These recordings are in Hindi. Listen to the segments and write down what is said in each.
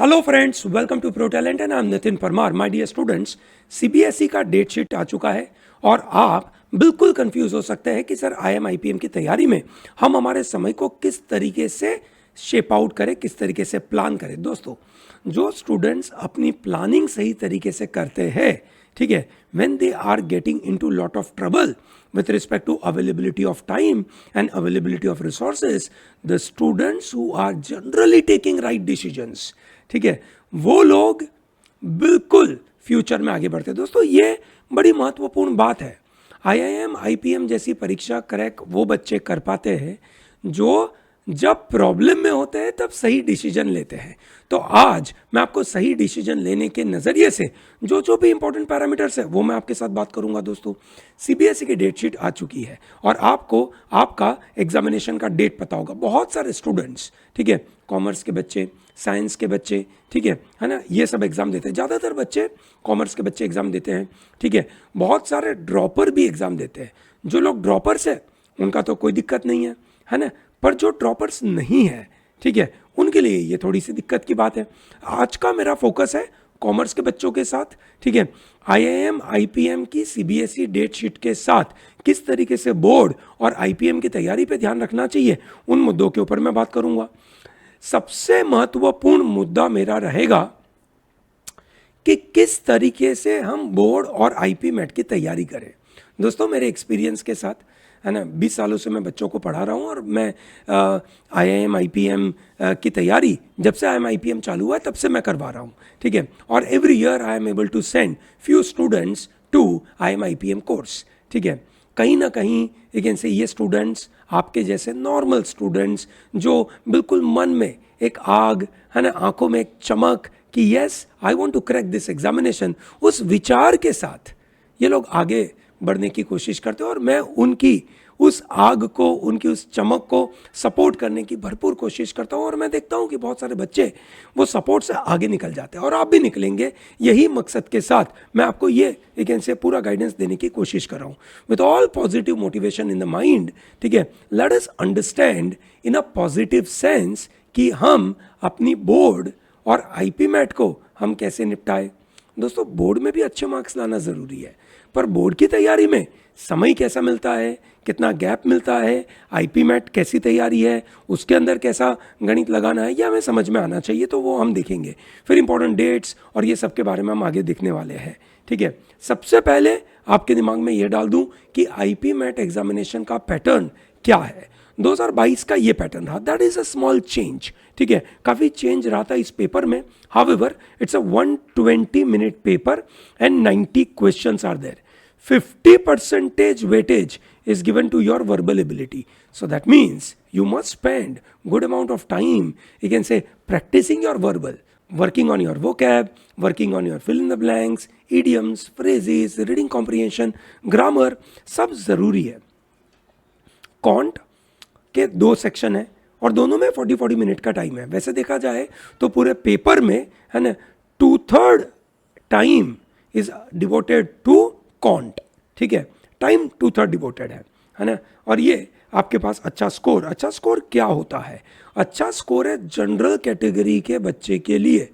Hello friends, welcome to pro talent and I am Nitin Parmar. My dear students, CBSE का डेट शीट आ चुका है और आप बिल्कुल कंफ्यूज हो सकते हैं कि सर आईएम आईपीएम की तैयारी में हम हमारे समय को किस तरीके से शेप आउट करें, किस तरीके से प्लान करें। दोस्तों, जो स्टूडेंट्स अपनी प्लानिंग सही तरीके से करते हैं, ठीक है, when they are getting into lot of trouble with respect to availability of time and availability of resources, the students who are generally taking right decisions, ठीक है, वो लोग बिल्कुल फ्यूचर में आगे बढ़ते हैं। दोस्तों, ये बड़ी महत्वपूर्ण बात है। आईआईएम आईपीएम जैसी परीक्षा क्रैक वो बच्चे कर पाते हैं जो जब प्रॉब्लम में होते हैं तब सही डिसीजन लेते हैं। तो आज मैं आपको सही डिसीजन लेने के नज़रिए से जो भी इंपॉर्टेंट पैरामीटर्स है वो मैं आपके साथ बात करूंगा। दोस्तों, सीबीएसई की डेट शीट आ चुकी है और आपको आपका एग्जामिनेशन का डेट पता होगा। बहुत सारे स्टूडेंट्स, ठीक है, कॉमर्स के बच्चे, साइंस के बच्चे, ठीक है ना, ये सब एग्जाम देते हैं। ज़्यादातर बच्चे कॉमर्स के बच्चे एग्जाम देते हैं, ठीक है। बहुत सारे ड्रॉपर भी एग्जाम देते हैं। जो लोग ड्रॉपर्स है उनका तो कोई दिक्कत नहीं है ना, पर जो ड्रॉपर्स नहीं है, ठीक है, उनके लिए ये थोड़ी सी दिक्कत की बात है। आज का मेरा फोकस है कॉमर्स के बच्चों के साथ, ठीक है। आईआईएम आईपीएम की सीबीएसई डेट शीट के साथ किस तरीके से बोर्ड और आईपीएम की तैयारी पे ध्यान रखना चाहिए, उन मुद्दों के ऊपर मैं बात करूंगा। सबसे महत्वपूर्ण मुद्दा मेरा रहेगा कि किस तरीके से हम बोर्ड और आईपी मैट की तैयारी करें। दोस्तों, मेरे एक्सपीरियंस के साथ, है ना, 20 सालों से मैं बच्चों को पढ़ा रहा हूँ और मैं आईआईएम आईपीएम की तैयारी जब से आईआईएम आईपीएम चालू हुआ है तब से मैं करवा रहा हूँ, ठीक है। और every year I am able to send few students to IIM IPM course, ठीक है। कहीं ना कहीं लेकिन से ये स्टूडेंट्स आपके जैसे नॉर्मल स्टूडेंट्स जो बिल्कुल मन में एक आग, है ना, आंखों में एक चमक कि yes I want to crack this examination, उस विचार के साथ ये लोग आगे बढ़ने की कोशिश करते हैं और मैं उनकी उस आग को, उनकी उस चमक को सपोर्ट करने की भरपूर कोशिश करता हूं। और मैं देखता हूं कि बहुत सारे बच्चे वो सपोर्ट से आगे निकल जाते हैं और आप भी निकलेंगे। यही मकसद के साथ मैं आपको ये एक से पूरा गाइडेंस देने की कोशिश कर रहा हूं with all positive motivation in the mind, ठीक है। Let us understand in a positive sense कि हम अपनी बोर्ड और आईपी मैट को हम कैसे निपटाए। दोस्तों, बोर्ड में भी अच्छे मार्क्स लाना ज़रूरी है, पर बोर्ड की तैयारी में समय कैसा मिलता है, कितना गैप मिलता है, आईपी मैट कैसी तैयारी है, उसके अंदर कैसा गणित लगाना है, यह हमें समझ में आना चाहिए। तो वो हम देखेंगे। फिर इंपॉर्टेंट डेट्स और ये सब के बारे में हम आगे देखने वाले हैं, ठीक है। सबसे पहले आपके दिमाग में ये डाल दूं कि आईपी मैट एग्जामिनेशन का पैटर्न क्या है। 2022 का ये पैटर्न रहा। That is a small change, ठीक है। काफ़ी चेंज रहा था इस पेपर में। However it's a 120 minute paper and 90 questions are there. 50% weightage is given to your verbal ability. So that means you must spend good amount of time, you can say, practicing your verbal, working on your vocab, working on your fill in the blanks, idioms, phrases, reading comprehension, grammar, सब ज़रूरी है। कॉन्ट के 2 सेक्शन है और दोनों में 40 मिनट का टाइम है। वैसे देखा जाए तो पूरे पेपर में, है ना, 2/3 टाइम इज डिवोटेड टू कॉन्ट, ठीक है। टाइम 2/3 डिवोटेड है ना। और ये आपके पास अच्छा स्कोर क्या होता है? अच्छा स्कोर है जनरल कैटेगरी के बच्चे के लिए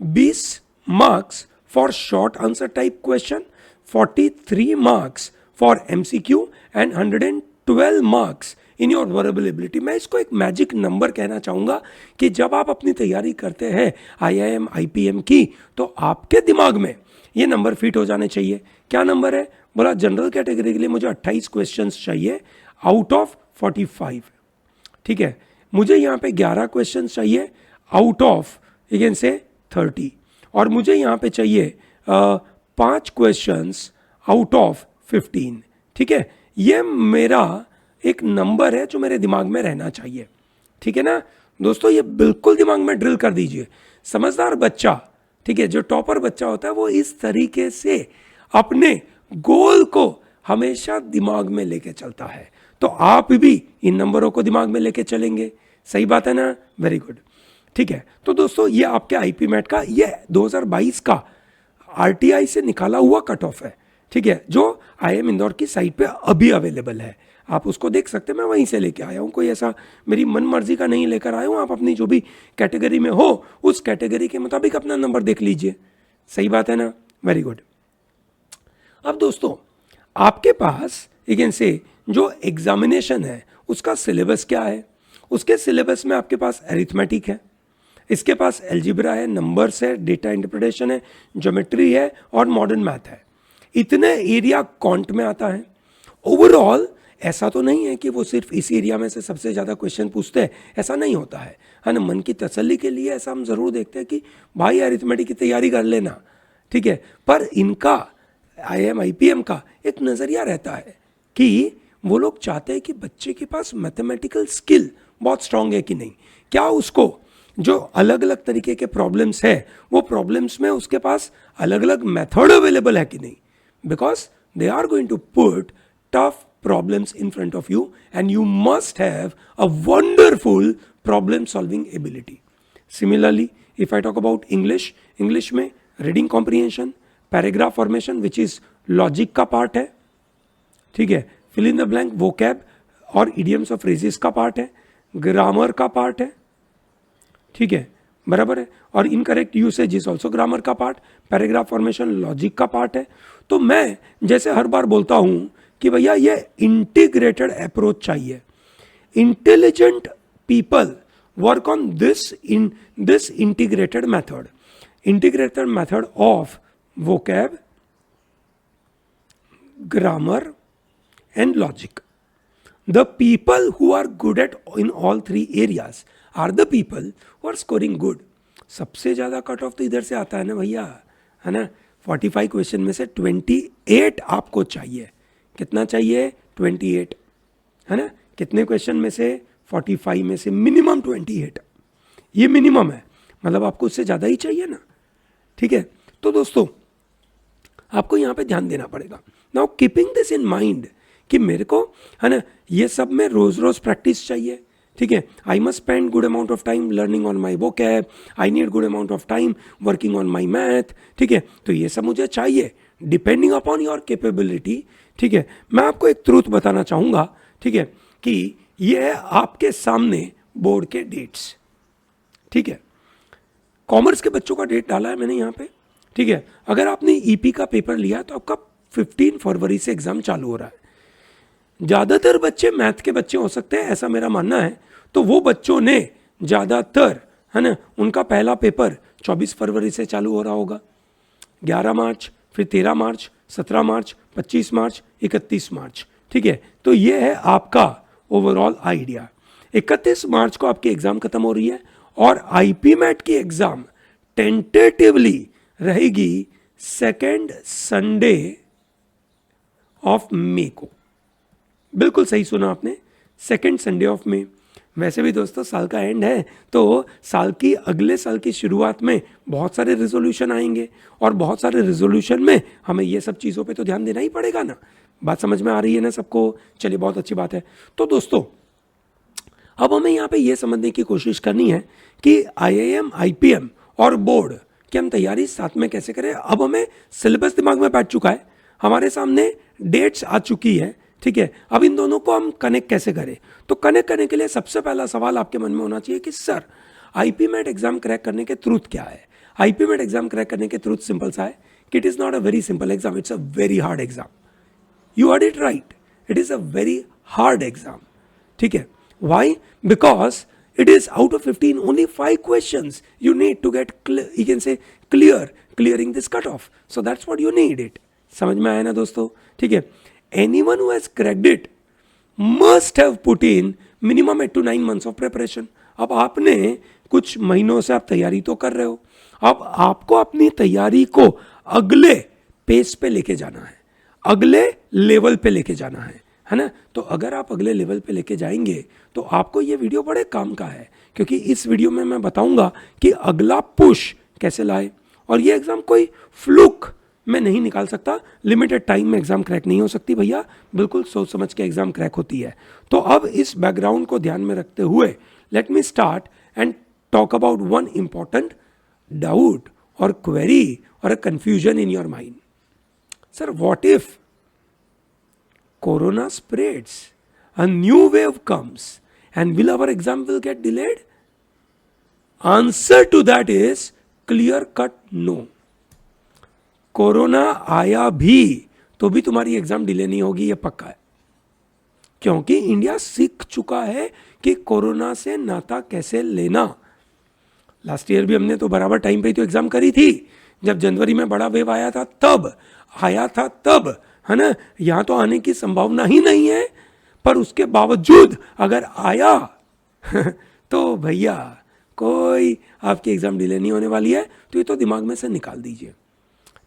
20 marks for short answer type question, 43 marks for MCQ and 112 marks in your verbal ability. मैं इसको एक मैजिक नंबर कहना चाहूँगा कि जब आप अपनी तैयारी करते हैं आईआईएम आईपीएम की तो आपके दिमाग में ये नंबर फिट हो जाने चाहिए। क्या नंबर है? बोला जनरल कैटेगरी के लिए मुझे 28 क्वेश्चंस चाहिए आउट ऑफ 45, ठीक है। मुझे यहाँ पे 11 क्वेश्चंस चाहिए out of, you can say, 30, और मुझे यहाँ पे चाहिए 5 क्वेश्चंस आउट ऑफ 15, ठीक है। ये मेरा एक नंबर है जो मेरे दिमाग में रहना चाहिए, ठीक है ना। दोस्तों, ये बिल्कुल दिमाग में ड्रिल कर दीजिए। समझदार बच्चा, ठीक है, जो टॉपर बच्चा होता है वो इस तरीके से अपने गोल को हमेशा दिमाग में लेके चलता है। तो आप भी इन नंबरों को दिमाग में लेके चलेंगे। सही बात है ना? वेरी गुड, ठीक है। तो दोस्तों, ये आपके आईपी मैट का ये 2022 का आरटीआई से निकाला हुआ कट ऑफ है, ठीक है, जो आईएम इंदौर की साइट पे अभी अवेलेबल है। आप उसको देख सकते हैं, मैं वहीं से लेके आया हूँ, कोई ऐसा मेरी मन मर्जी का नहीं लेकर आया हूँ। आप अपनी जो भी कैटेगरी में हो उस कैटेगरी के मुताबिक अपना नंबर देख लीजिए, सही बात है ना, वेरी गुड। अब दोस्तों आपके पास यू कैन से जो एग्जामिनेशन है उसका सिलेबस क्या है, उसके सिलेबस में आपके पास अरिथमेटिक है, इसके पास एल्जिब्रा है, नंबर्स है, डेटा इंटरप्रिटेशन है, ज्योमेट्री है और मॉडर्न मैथ है। इतने एरिया कॉन्ट में आता है। ओवरऑल ऐसा तो नहीं है कि वो सिर्फ इसी एरिया में से सबसे ज़्यादा क्वेश्चन पूछते हैं, ऐसा नहीं होता है ना। मन की तसल्ली के लिए ऐसा हम ज़रूर देखते हैं कि भाई अरिथमेटिक की तैयारी कर लेना, ठीक है। पर इनका IIM IPM का एक नज़रिया रहता है कि वो लोग चाहते हैं कि बच्चे के पास मैथमेटिकल स्किल बहुत स्ट्रांग है कि नहीं, क्या उसको जो अलग अलग तरीके के प्रॉब्लम्स है वो प्रॉब्लम्स में उसके पास अलग अलग मेथड अवेलेबल है कि नहीं, because they are going to put tough problems in front of you and you must have a wonderful problem solving ability. Similarly, if I talk about English में reading comprehension, paragraph formation which is logic का part है, ठीक है, fill in the blank vocab और idioms और phrases का part है, grammar का part है, ठीक है, बराबर है, और incorrect usage is also grammar का पार्ट, पैराग्राफ फॉर्मेशन लॉजिक का पार्ट है। तो मैं जैसे हर बार बोलता हूं कि भैया ये इंटीग्रेटेड अप्रोच चाहिए। Intelligent people work on this integrated method of vocab, grammar and logic. The people who are good at in all three areas are the people who are scoring good. सबसे ज़्यादा कट ऑफ तो इधर से आता है ना भैया, है ना। 45 क्वेश्चन में से 28 आपको चाहिए। कितना चाहिए? 28, है ना। कितने क्वेश्चन में से? 45 में से मिनिमम 28, ये मिनिमम है, मतलब आपको उससे ज़्यादा ही चाहिए ना, ठीक है। तो दोस्तों आपको यहाँ पे ध्यान देना पड़ेगा। Now keeping this in mind कि मेरे को, है ना, ये सब में रोज रोज प्रैक्टिस चाहिए, ठीक है। I must spend good amount of time learning on my vocab, I need good amount of time working on my math, ठीक है। तो ये सब मुझे चाहिए डिपेंडिंग अपॉन योर कैपेबिलिटी, ठीक है। मैं आपको एक ट्रूथ बताना चाहूँगा, ठीक है, कि ये है आपके सामने बोर्ड के डेट्स, ठीक है। कॉमर्स के बच्चों का डेट डाला है मैंने यहाँ पे, ठीक है। अगर आपने EP का पेपर लिया तो आपका 15 फरवरी से एग्जाम चालू हो रहा है। ज़्यादातर बच्चे मैथ के बच्चे हो सकते हैं, ऐसा मेरा मानना है। तो वो बच्चों ने ज़्यादातर, है ना, उनका पहला पेपर 24 फरवरी से चालू हो रहा होगा, 11 मार्च, फिर 13 मार्च, 17 मार्च, 25 मार्च, 31 मार्च, ठीक है। तो ये है आपका ओवरऑल आइडिया। 31 मार्च को आपकी एग्ज़ाम खत्म हो रही है और IPMAT की एग्ज़ाम टेंटेटिवली रहेगी सेकेंड संडे ऑफ मे को। बिल्कुल सही सुना आपने, सेकेंड संडे ऑफ मे। वैसे भी दोस्तों साल का एंड है, तो साल की अगले साल की शुरुआत में बहुत सारे रिजोल्यूशन आएंगे और बहुत सारे रिजोल्यूशन में हमें ये सब चीज़ों पे तो ध्यान देना ही पड़ेगा ना। बात समझ में आ रही है ना सबको? चलिए, बहुत अच्छी बात है। तो दोस्तों अब हमें यहाँ पे ये समझने की कोशिश करनी है कि IIM IPM और बोर्ड की हम तैयारी साथ में कैसे करें। अब हमें सिलेबस दिमाग में बैठ चुका है, हमारे सामने डेट्स आ चुकी है, ठीक है। अब इन दोनों को हम कनेक्ट कैसे करें? तो कनेक्ट करने के लिए सबसे पहला सवाल आपके मन में होना चाहिए कि सर IPMAT एग्जाम क्रैक करने के ट्रूथ क्या है। IPMAT एग्जाम क्रैक करने के ट्रूथ सिंपल सा है कि it is not a very simple exam, it's a very hard exam. You heard it right, it is a very hard exam, ठीक है। Why? Because it is out of 15 only 5 questions you need to get you can say clearing this cutoff, so that's what you need it। समझ में आया ना दोस्तों? ठीक है। anyone who has cracked it must have put in minimum 8 to 9 months of preparation। अब आपने कुछ महीनों से आप तैयारी तो कर रहे हो, अब आपको अपनी तैयारी को अगले पेस पे लेके जाना है, अगले लेवल पे लेके जाना है ना। तो अगर आप अगले लेवल पे लेके जाएंगे तो आपको ये वीडियो बड़े काम का है, क्योंकि इस वीडियो में मैं बताऊंगा कि अगला पुश कैसे लाए। और ये एग्जाम कोई फ्लूक में नहीं निकाल सकता, लिमिटेड टाइम में एग्जाम क्रैक नहीं हो सकती भैया, बिल्कुल सोच समझ के एग्जाम क्रैक होती है। तो अब इस बैकग्राउंड को ध्यान में रखते हुए let me start and talk about one important doubt और क्वेरी और a confusion in your mind. Sir what if corona spreads? a new wave comes and will our exam will get delayed? Answer to that is clear cut no. Corona आया भी तो भी तुम्हारी एग्जाम डिले नहीं होगी, ये पक्का है, क्योंकि इंडिया सीख चुका है कि कोरोना से नाता कैसे लेना। लास्ट ईयर भी हमने तो बराबर टाइम पे तो एग्जाम करी थी, जब जनवरी में बड़ा वेव आया था तब, है ना। यहां तो आने की संभावना ही नहीं है, पर उसके बावजूद अगर आया तो भैया कोई आपकी एग्जाम डिले नहीं होने वाली है, तो ये तो दिमाग में से निकाल दीजिए,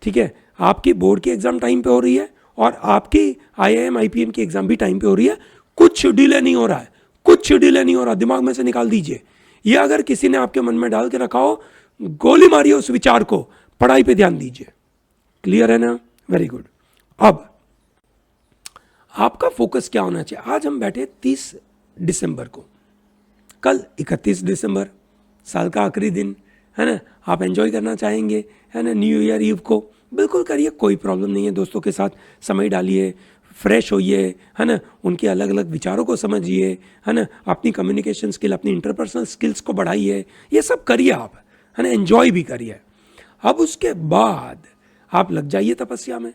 ठीक है। आपकी बोर्ड की एग्जाम टाइम पे हो रही है और आपकी IIM IPM की एग्जाम भी टाइम पे हो रही है, कुछ डिले नहीं हो रहा है, कुछ डिले नहीं हो रहा, दिमाग में से निकाल दीजिए। ये अगर किसी ने आपके मन में डाल के रखा हो, गोली मारिए उस विचार को, पढ़ाई पे ध्यान दीजिए। क्लियर है ना? Very good. अब आपका फोकस क्या होना चाहिए? आज हम बैठे 30 दिसंबर को, कल 31 दिसंबर, साल का आखिरी दिन है ना। आप एंजॉय करना चाहेंगे है ना न्यू ईयर ईव को, बिल्कुल करिए, कोई प्रॉब्लम नहीं है। दोस्तों के साथ समय डालिए, फ्रेश होइए, है ना, उनके अलग अलग विचारों को समझिए, है ना, अपनी कम्युनिकेशन स्किल, अपनी इंटरपर्सनल स्किल्स को बढ़ाइए, ये सब करिए आप, है ना, एंजॉय भी करिए। अब उसके बाद आप लग जाइए तपस्या में।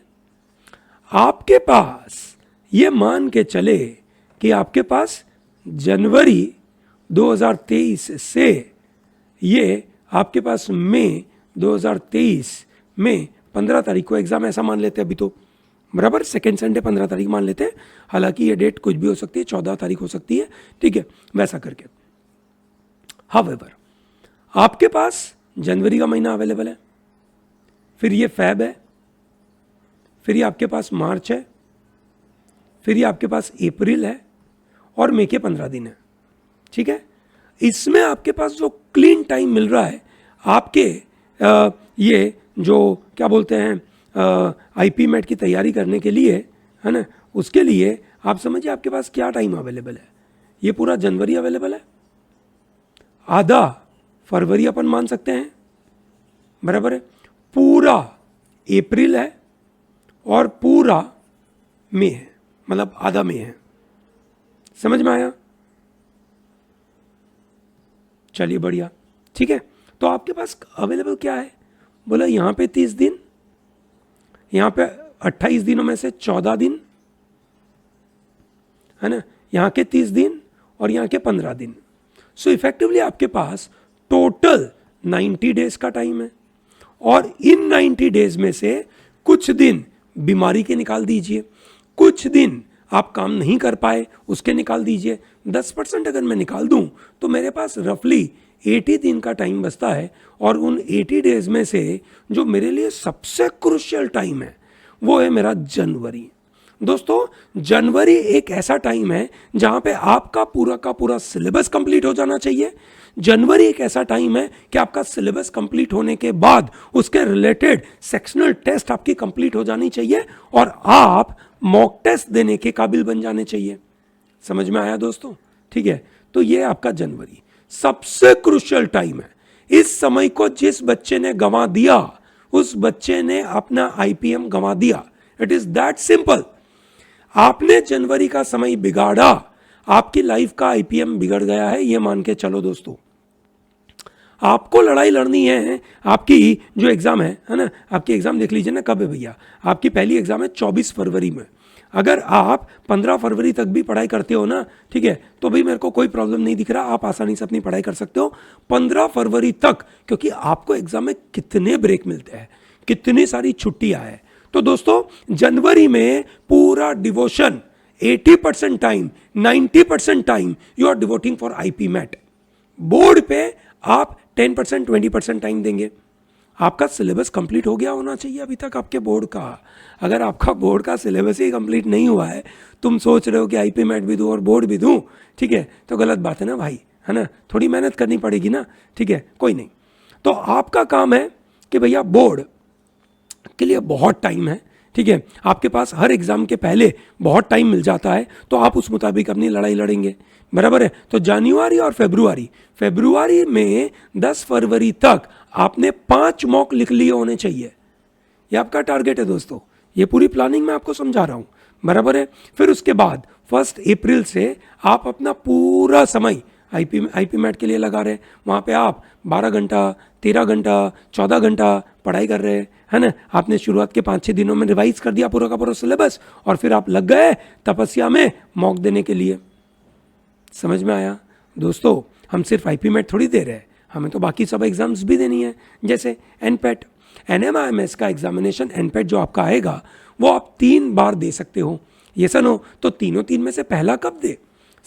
आपके पास ये मान के चले कि आपके पास जनवरी 2023 से ये आपके पास मई 2023 में 15 तारीख को एग्जाम, ऐसा मान लेते हैं अभी तो, बराबर, सेकेंड संडे 15 तारीख मान लेते हैं, हालांकि ये डेट कुछ भी हो सकती है, 14 तारीख हो सकती है, ठीक है, वैसा करके। हाउएवर आपके पास जनवरी का महीना अवेलेबल है, फिर ये फेब है, फिर ये आपके पास मार्च है, फिर ये आपके पास अप्रैल है और मई के 15 दिन है, ठीक है। इसमें आपके पास जो क्लीन टाइम मिल रहा है आपके ये जो क्या बोलते हैं IP MET की तैयारी करने के लिए, है ना, उसके लिए आप समझिए आपके पास क्या टाइम अवेलेबल है। ये पूरा जनवरी अवेलेबल है, आधा फरवरी अपन मान सकते हैं, बराबर है, पूरा अप्रैल है और पूरा मई है, मतलब आधा मई है। समझ में आया? चलिए बढ़िया, ठीक है। तो आपके पास अवेलेबल क्या है? बोला यहां पे 30 दिन, यहां पे 28 दिनों में से 14 दिन, है ना, यहां के 30 दिन और यहां के 15 दिन। सो इफेक्टिवली आपके पास टोटल 90 डेज का टाइम है, और इन 90 डेज में से कुछ दिन बीमारी के निकाल दीजिए, कुछ दिन आप काम नहीं कर पाए उसके निकाल दीजिए। 10% अगर मैं निकाल दूं तो मेरे पास रफली 80 दिन का टाइम बचता है, और उन 80 डेज में से जो मेरे लिए सबसे क्रूशियल टाइम है वो है मेरा जनवरी। दोस्तों, जनवरी एक ऐसा टाइम है जहां पे आपका पूरा का पूरा सिलेबस कंप्लीट हो जाना चाहिए। जनवरी एक ऐसा टाइम है कि आपका सिलेबस कंप्लीट होने के बाद उसके रिलेटेड सेक्शनल टेस्ट आपकी कंप्लीट हो जानी चाहिए और आप मॉक टेस्ट देने के काबिल बन जाने चाहिए। समझ में आया दोस्तों? ठीक है, तो ये आपका जनवरी सबसे क्रूशियल टाइम है। इस समय को जिस बच्चे ने गंवा दिया उस बच्चे ने अपना IPM गंवा दिया। It is that simple. आपने जनवरी का समय बिगाड़ा, आपकी लाइफ का IPM बिगड़ गया है, ये मान के चलो दोस्तों। आपको लड़ाई लड़नी है। आपकी जो एग्जाम है ना, आपकी एग्जाम देख लीजिए ना, कब है भैया? आपकी पहली एग्जाम है 24 फरवरी में। अगर आप 15 फरवरी तक भी पढ़ाई करते हो ना, ठीक है, तो भाई मेरे को कोई प्रॉब्लम नहीं दिख रहा, आप आसानी से अपनी पढ़ाई कर सकते हो 15 फरवरी तक, क्योंकि आपको एग्जाम में कितने ब्रेक मिलते हैं, कितनी सारी छुट्टियां हैं। तो दोस्तों, जनवरी में पूरा devotion, 80% time, 90% time you are devoting for IP MET। Board पे आप 10%, 20% टाइम देंगे। आपका सिलेबस कंप्लीट हो गया होना चाहिए अभी तक आपके बोर्ड का। अगर आपका बोर्ड का सिलेबस ही कंप्लीट नहीं हुआ है, तुम सोच रहे हो कि IP MET भी दूं और बोर्ड भी दूं, ठीक है, तो गलत बात है ना भाई, है ना। थोड़ी मेहनत करनी पड़ेगी ना, ठीक है, कोई नहीं। तो आपका काम है कि भैया बोर्ड के लिए बहुत टाइम है, ठीक है, आपके पास हर एग्जाम के पहले बहुत टाइम मिल जाता है, तो आप उस मुताबिक अपनी लड़ाई लड़ेंगे, बराबर है। तो जनवरी और फरवरी में 10 फरवरी तक आपने 5 मॉक लिख लिए होने चाहिए। ये आपका टारगेट है दोस्तों। ये पूरी प्लानिंग मैं आपको समझा रहा हूं। बराबर है। फिर उसके बाद 1 अप्रैल से आप अपना पूरा समय आईपी मैट के लिए लगा रहे हैं। वहाँ पे आप 12 घंटा, 13 घंटा, 14 घंटा पढ़ाई कर रहे हैं, है ना। आपने शुरुआत के 5-6 दिनों में रिवाइज कर दिया पूरा का पूरा सिलेबस, और फिर आप लग गए तपस्या में मॉक देने के लिए। समझ में आया दोस्तों? हम सिर्फ आईपी मैट थोड़ी दे रहे हैं, हमें तो बाकी सब एग्जाम्स भी देनी है, जैसे एनपेट, एनएमआईएमएस का एग्जामिनेशन एनपेट जो आपका आएगा वो आप 3 बार दे सकते हो। ये सन हो तो तीनों 3 में से पहला कब दे?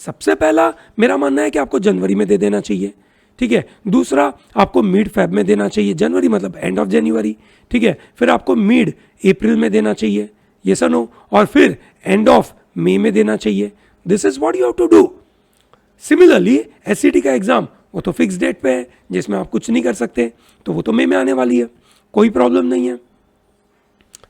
सबसे पहला मेरा मानना है कि आपको जनवरी में दे देना चाहिए, ठीक है। दूसरा आपको मिड फेब में देना चाहिए, जनवरी मतलब एंड ऑफ जनवरी, ठीक है। फिर आपको मिड अप्रैल में देना चाहिए, ये सन हो, और फिर एंड ऑफ मई में देना चाहिए। This is what you have to do. Similarly SCT का एग्जाम वो तो फिक्स डेट पे है, जिसमें आप कुछ नहीं कर सकते, तो वो तो मई में आने वाली है, कोई प्रॉब्लम नहीं है।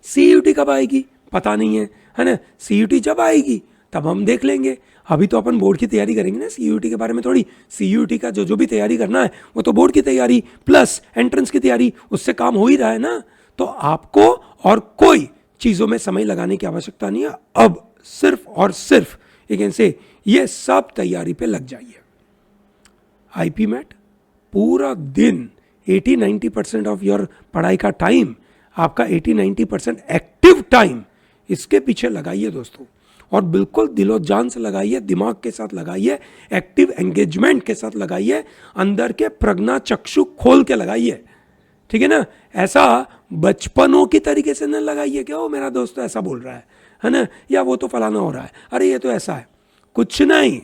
सीयूटी कब आएगी पता नहीं है ना। सीयूटी जब आएगी तब हम देख लेंगे, अभी तो अपन बोर्ड की तैयारी करेंगे ना, सीयूटी के बारे में थोड़ी। सीयूटी का जो भी तैयारी करना है वो तो बोर्ड की तैयारी प्लस एंट्रेंस की तैयारी, उससे काम हो ही रहा है ना। तो आपको और कोई चीज़ों में समय लगाने की आवश्यकता नहीं है, अब सिर्फ और सिर्फ से ये सब तैयारी पे लग जाइए। आईपी मैट पूरा दिन 80-90% ऑफ योर पढ़ाई का टाइम, आपका 80-90% एक्टिव टाइम इसके पीछे लगाइए दोस्तों, और बिल्कुल दिलो जान से लगाइए, दिमाग के साथ लगाइए, एक्टिव एंगेजमेंट के साथ लगाइए, अंदर के प्रज्ञा चक्षु खोल के लगाइए, ठीक है ना। ऐसा बचपनों की तरीके से न लगाइए कि ओ मेरा दोस्त तो ऐसा बोल रहा है ना, या वो तो फलाना हो रहा है, अरे ये तो ऐसा है, कुछ नहीं,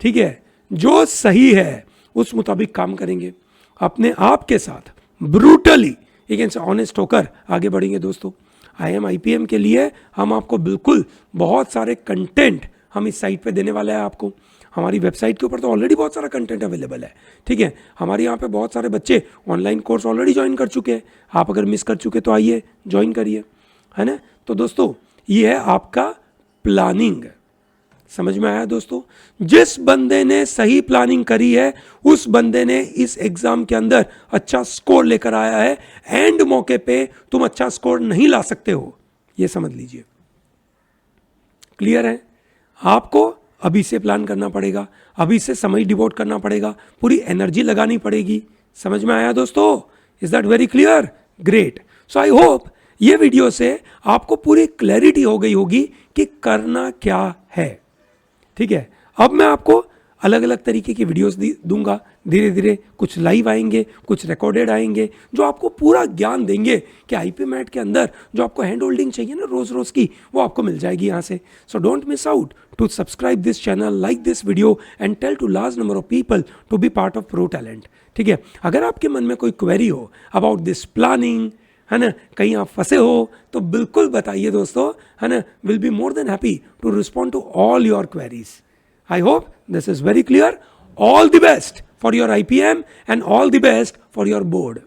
ठीक है। जो सही है उस मुताबिक काम करेंगे, अपने आप के साथ ब्रूटली एक ऑनेस्ट होकर आगे बढ़ेंगे दोस्तों। IIM के लिए हम आपको बिल्कुल बहुत सारे कंटेंट हम इस साइट पे देने वाले हैं आपको। हमारी वेबसाइट के ऊपर तो ऑलरेडी बहुत सारा कंटेंट अवेलेबल है, ठीक है। हमारे यहाँ पे बहुत सारे बच्चे ऑनलाइन कोर्स ऑलरेडी ज्वाइन कर चुके हैं, आप अगर मिस कर चुके तो आइए ज्वाइन करिए, है ना। तो दोस्तों ये है आपका प्लानिंग, समझ में आया दोस्तों? जिस बंदे ने सही प्लानिंग करी है उस बंदे ने इस एग्जाम के अंदर अच्छा स्कोर लेकर आया है। एंड मौके पे तुम अच्छा स्कोर नहीं ला सकते हो, यह समझ लीजिए। क्लियर है? आपको अभी से प्लान करना पड़ेगा, अभी से समय डिवोट करना पड़ेगा, पूरी एनर्जी लगानी पड़ेगी। समझ में आया दोस्तों? Is that very clear? Great. So I hope ये वीडियो से आपको पूरी क्लैरिटी हो गई होगी कि करना क्या है, ठीक है। अब मैं आपको अलग अलग तरीके की वीडियोस दूंगा, धीरे धीरे कुछ लाइव आएंगे, कुछ रिकॉर्डेड आएंगे, जो आपको पूरा ज्ञान देंगे कि आईपी मैट के अंदर जो आपको हैंड होल्डिंग चाहिए ना रोज रोज की, वो आपको मिल जाएगी यहाँ से। So don't miss out to subscribe this channel, like this video and tell to large number of people to be part of pro talent, ठीक है। अगर आपके मन में कोई क्वेरी हो अबाउट दिस प्लानिंग, है ना, कहीं आप फंसे हो तो बिल्कुल बताइए दोस्तों, है ना। Will be more than happy to respond to all your queries. I hope this is very clear. All the best for your IPM and all the best for your board.